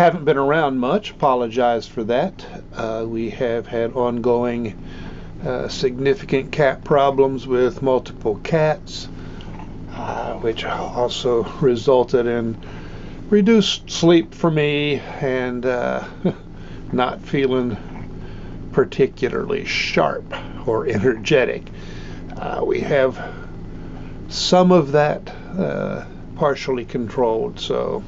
haven't been around much. Apologize for that. We have had ongoing significant cat problems with multiple cats, which also resulted in reduced sleep for me and not feeling particularly sharp or energetic. We have some of that partially controlled, so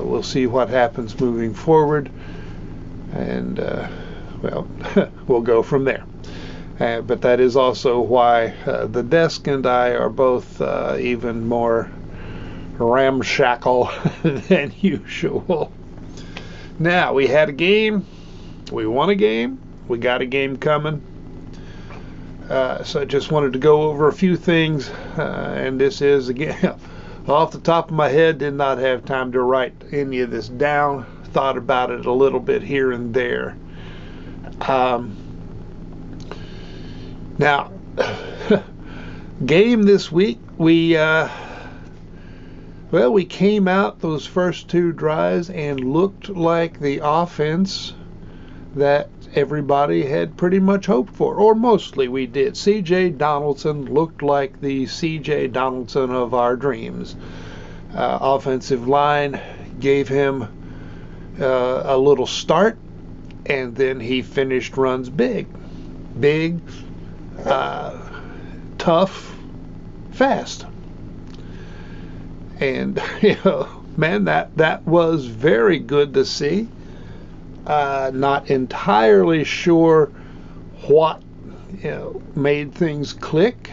we'll see what happens moving forward, and well, we'll go from there. But that is also why the desk and I are both even more ramshackle than usual. Now, we had a game, we won a game, we got a game coming. So I just wanted to go over a few things, and this is, again, off the top of my head, did not have time to write any of this down, thought about it a little bit here and there. Now, game this week, we came out those first two drives and looked like the offense that everybody had pretty much hoped for, or mostly we did. C.J. Donaldson looked like the C.J. Donaldson of our dreams. Offensive line gave him a little start, and then he finished runs big, tough, fast. And, man, that was very good to see. Not entirely sure what made things click,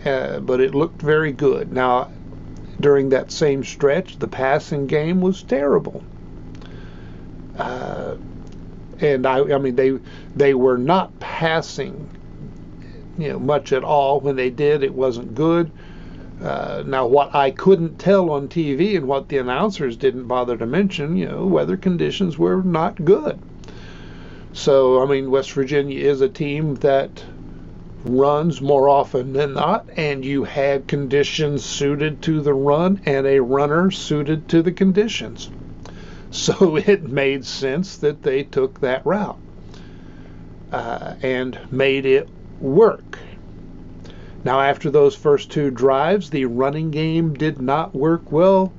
but it looked very good. Now, during that same stretch, the passing game was terrible. And I mean, they were not passing, much at all. When they did, it wasn't good. Now, what I couldn't tell on TV and what the announcers didn't bother to mention, weather conditions were not good. So, I mean, West Virginia is a team that runs more often than not, and you had conditions suited to the run and a runner suited to the conditions. So it made sense that they took that route and made it work. Now, after those first two drives, the running game did not work well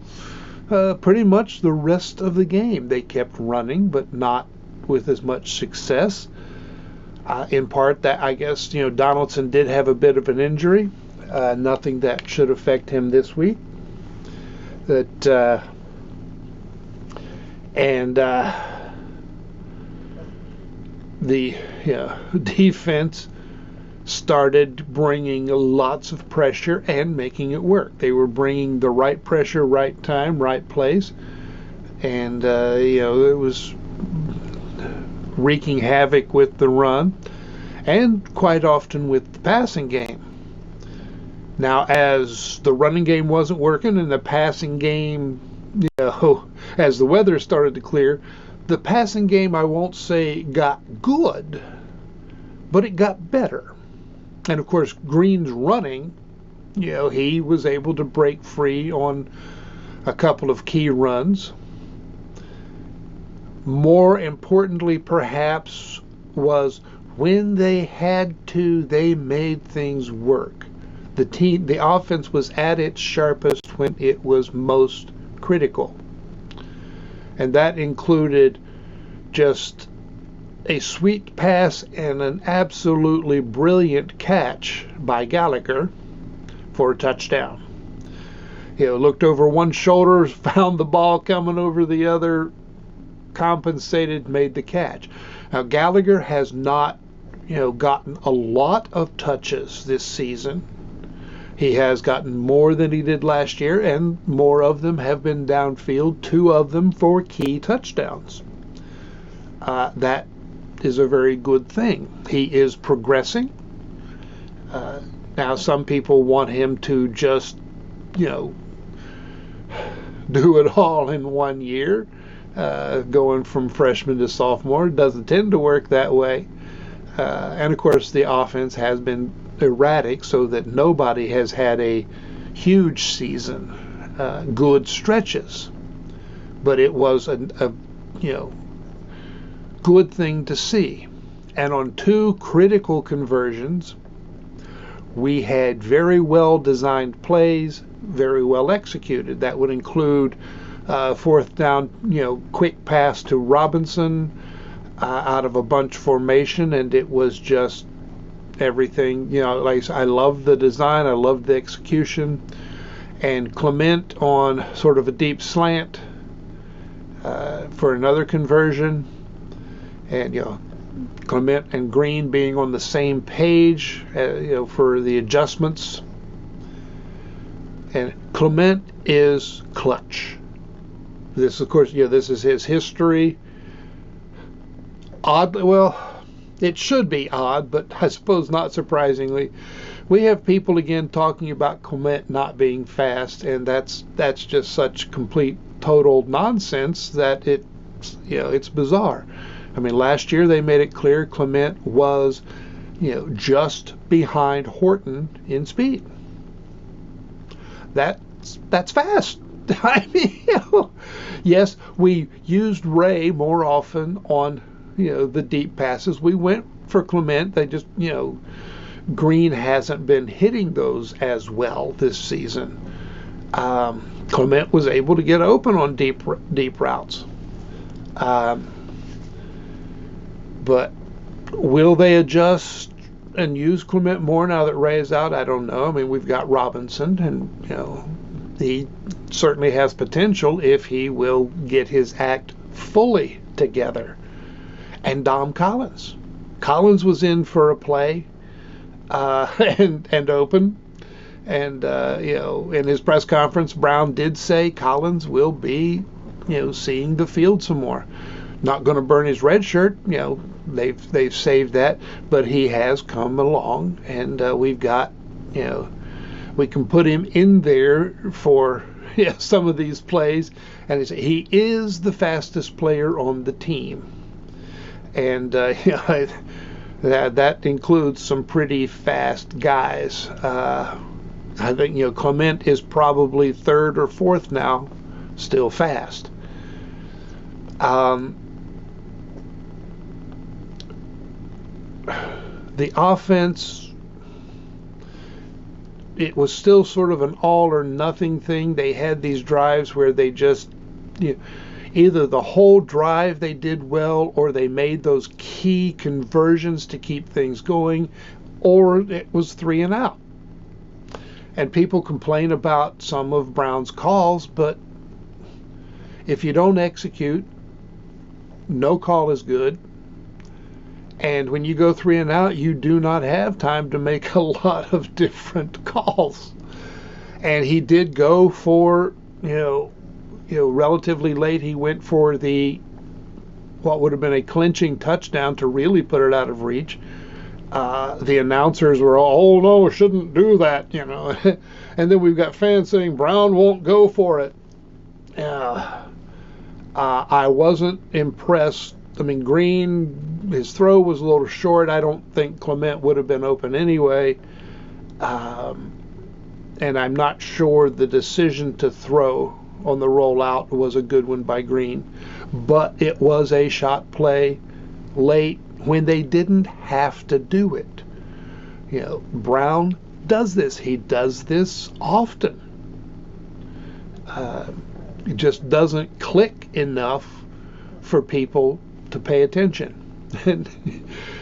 pretty much the rest of the game. They kept running, but not with as much success. In part, that I guess, Donaldson did have a bit of an injury. Nothing that should affect him this week. The defense started bringing lots of pressure and making it work. They were bringing the right pressure, right time, right place, and it was wreaking havoc with the run and quite often with the passing game. Now, as the running game wasn't working and the passing game, as the weather started to clear, the passing game, I won't say got good, but it got better. And of course, Green's running, he was able to break free on a couple of key runs. More importantly, perhaps, was when they had to, they made things work. The offense was at its sharpest when it was most critical. And that included just a sweet pass and an absolutely brilliant catch by Gallagher for a touchdown. Looked over one shoulder, found the ball coming over the other, compensated, made the catch. Now, Gallagher has not, gotten a lot of touches this season. He has gotten more than he did last year, and more of them have been downfield, 2 of them for key touchdowns. That is a very good thing. He is progressing. Now, some people want him to just, do it all in 1 year, going from freshman to sophomore. It doesn't tend to work that way. And, of course, the offense has been erratic so that nobody has had a huge season, good stretches. but it was a good thing to see. And on 2 critical conversions, we had very well designed plays, very well executed. That would include 4th down, quick pass to Robinson out of a bunch formation, and it was just everything. Like I love the design, I love the execution. And Clement on sort of a deep slant for another conversion, and Clement and Green being on the same page, for the adjustments. And Clement is clutch. This, of course, this is his history. Oddly, well, it should be odd, but I suppose not surprisingly, we have people again talking about Clement not being fast, and that's just such complete, total nonsense that it's bizarre. I mean, last year they made it clear Clement was, just behind Horton in speed. That's fast. I mean, yes, we used Ray more often on, the deep passes. We went for Clement. They just, Green hasn't been hitting those as well this season. Clement was able to get open on deep routes. But will they adjust and use Clement more now that Ray is out? I don't know. I mean, we've got Robinson, and he certainly has potential if he will get his act fully together. And Dom Collins. Collins was in for a play and open. And, in his press conference, Brown did say Collins will be, seeing the field some more. Not going to burn his red shirt, they've saved that, but he has come along, and we've got, we can put him in there for some of these plays, and he is the fastest player on the team, and that includes some pretty fast guys. I think Clement is probably 3rd or 4th now, still fast. The offense, it was still sort of an all or nothing thing. They had these drives where they just, either the whole drive they did well, or they made those key conversions to keep things going, or it was 3 and out. And people complain about some of Brown's calls, but if you don't execute, no call is good. And when you go 3 and out, you do not have time to make a lot of different calls. And he did go for, relatively late, he went for what would have been a clinching touchdown to really put it out of reach. The announcers were, oh no, shouldn't do that, And then we've got fans saying Brown won't go for it. I wasn't impressed. I mean, Green, his throw was a little short. I don't think Clement would have been open anyway. And I'm not sure the decision to throw on the rollout was a good one by Green. But it was a shot play late when they didn't have to do it. Brown does this. He does this often. It just doesn't click enough for people to pay attention. And,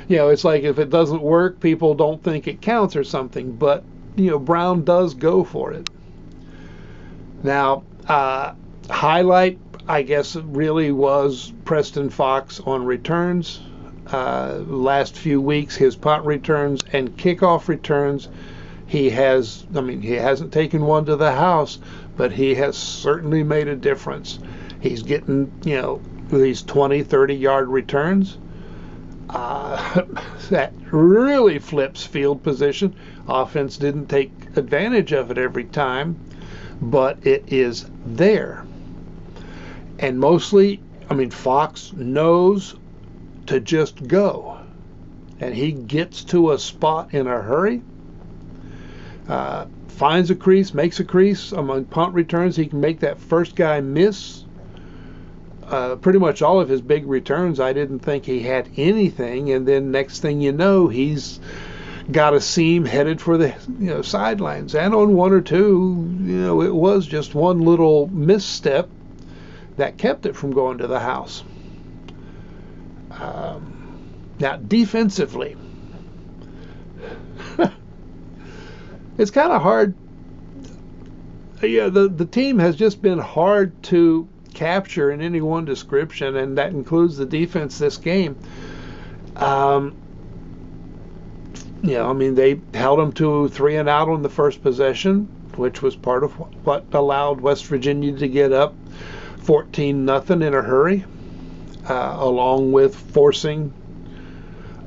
it's like if it doesn't work, people don't think it counts or something. But, Brown does go for it. Now, highlight, I guess, really was Preston Fox on returns. Last few weeks, his punt returns and kickoff returns, he hasn't taken one to the house, but he has certainly made a difference. He's getting, these 20, 30-yard returns. That really flips field position. Offense didn't take advantage of it every time, but it is there. And mostly, Fox knows to just go. And he gets to a spot in a hurry, finds a crease, makes a crease. Among punt returns, he can make that first guy miss, pretty much all of his big returns, I didn't think he had anything, and then next thing you know, he's got a seam headed for the sidelines. And on one or two, it was just one little misstep that kept it from going to the house. Now, defensively, it's kind of hard. The team has just been hard to capture in any one description, and that includes the defense this game. They held them to 3 and out on the first possession, which was part of what allowed West Virginia to get up 14-0 in a hurry, along with forcing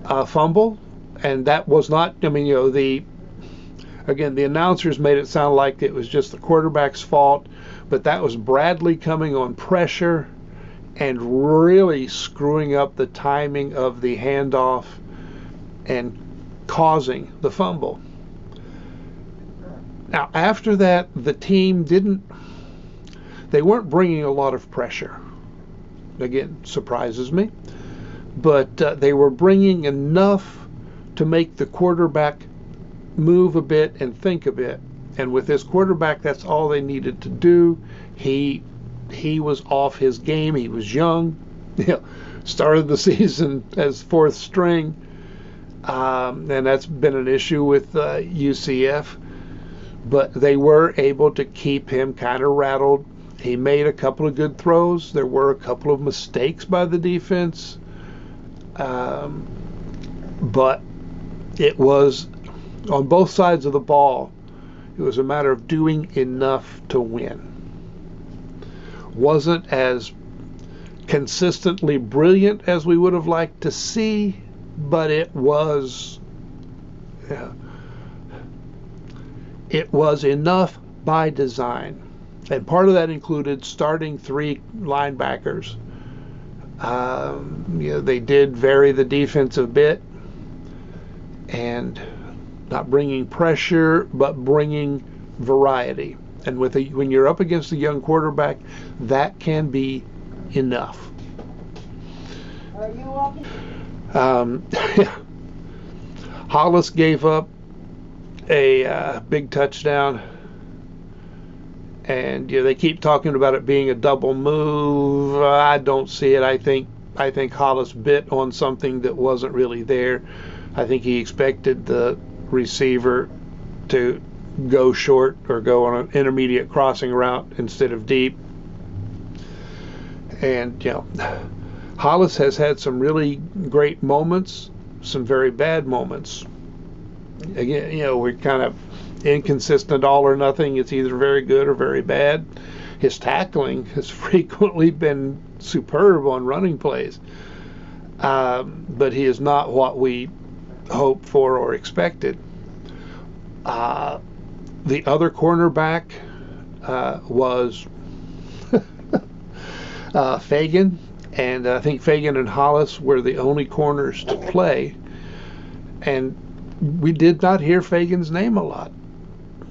a fumble. And that was not, the announcers made it sound like it was just the quarterback's fault, but that was Bradley coming on pressure and really screwing up the timing of the handoff and causing the fumble. Now, after that, the team they weren't bringing a lot of pressure. Again, surprises me. But they were bringing enough to make the quarterback move a bit and think a bit. And with this quarterback, that's all they needed to do. He was off his game. He was young. Started the season as fourth string. And that's been an issue with UCF. But they were able to keep him kind of rattled. He made a couple of good throws. There were a couple of mistakes by the defense. But it was, on both sides of the ball, it was a matter of doing enough to win. Wasn't as consistently brilliant as we would have liked to see, but it was enough by design. And part of that included starting 3 linebackers. They did vary the defense a bit, and not bringing pressure, but bringing variety. And when you're up against a young quarterback, that can be enough. Are you walking? Hollis gave up a big touchdown, and they keep talking about it being a double move. I don't see it. I think Hollis bit on something that wasn't really there. I think he expected the receiver to go short or go on an intermediate crossing route instead of deep. And Hollis has had some really great moments, some very bad moments. Again, we're kind of inconsistent, all or nothing. It's either very good or very bad. His tackling has frequently been superb on running plays, but he is not what we hoped for or expected. The other cornerback was Fagan, and I think Fagan and Hollis were the only corners to play, and we did not hear Fagan's name a lot.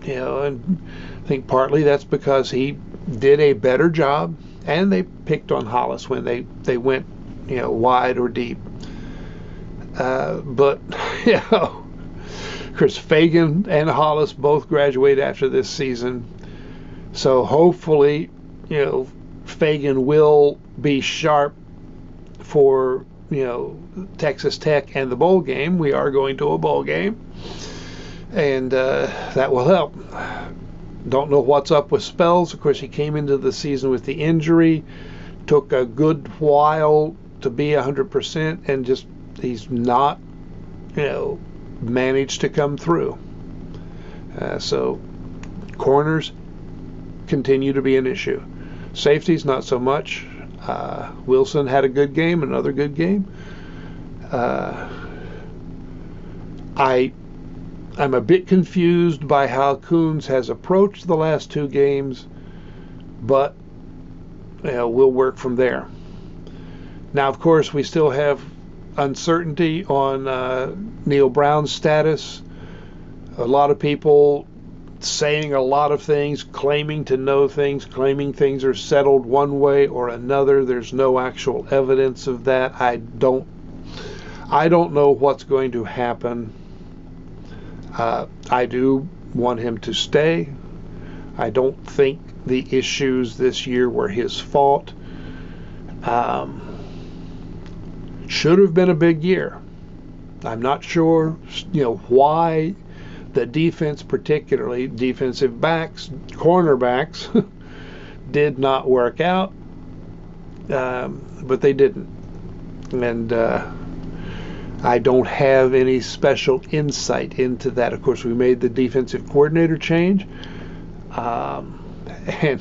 And I think partly that's because he did a better job, and they picked on Hollis when they went wide or deep. But Chris Fagan and Hollis both graduate after this season, so hopefully Fagan will be sharp for Texas Tech and the bowl game. We are going to a bowl game, and that will help. Don't know what's up with Spells. Of course, he came into the season with the injury, took a good while to be 100%, and just he's not managed to come through. So corners continue to be an issue. Safeties, not so much. Wilson had a good game, another good game. I'm a bit confused by how Coons has approached the last 2 games, but we'll work from there. Now, of course, we still have uncertainty on Neil Brown's status. A lot of people saying a lot of things, claiming to know things, claiming things are settled one way or another. There's no actual evidence of that. I don't know what's going to happen. I do want him to stay. I don't think the issues this year were his fault. Should have been a big year. I'm not sure, why the defense, particularly defensive backs, cornerbacks, did not work out, but they didn't. And I don't have any special insight into that. Of course, we made the defensive coordinator change, and I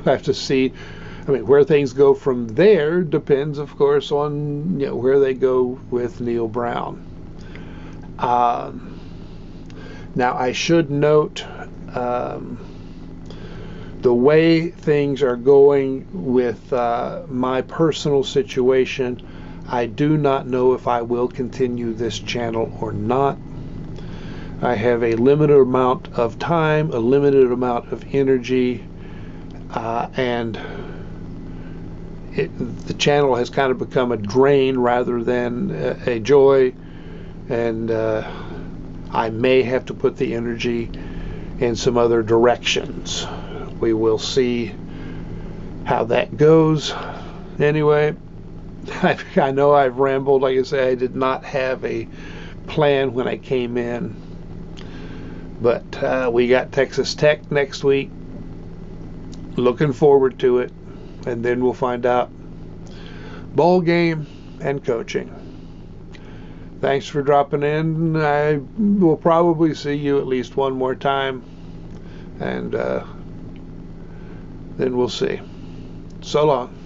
have to see. Where things go from there depends, of course, on where they go with Neil Brown. Now, I should note the way things are going with my personal situation. I do not know if I will continue this channel or not. I have a limited amount of time, a limited amount of energy, and the channel has kind of become a drain rather than a joy, and I may have to put the energy in some other directions. We will see how that goes. Anyway, I know I've rambled. Like I say, I did not have a plan when I came in, but we got Texas Tech next week. Looking forward to it. And then we'll find out ball game and coaching. Thanks for dropping in. I will probably see you at least one more time, and then we'll see. So long.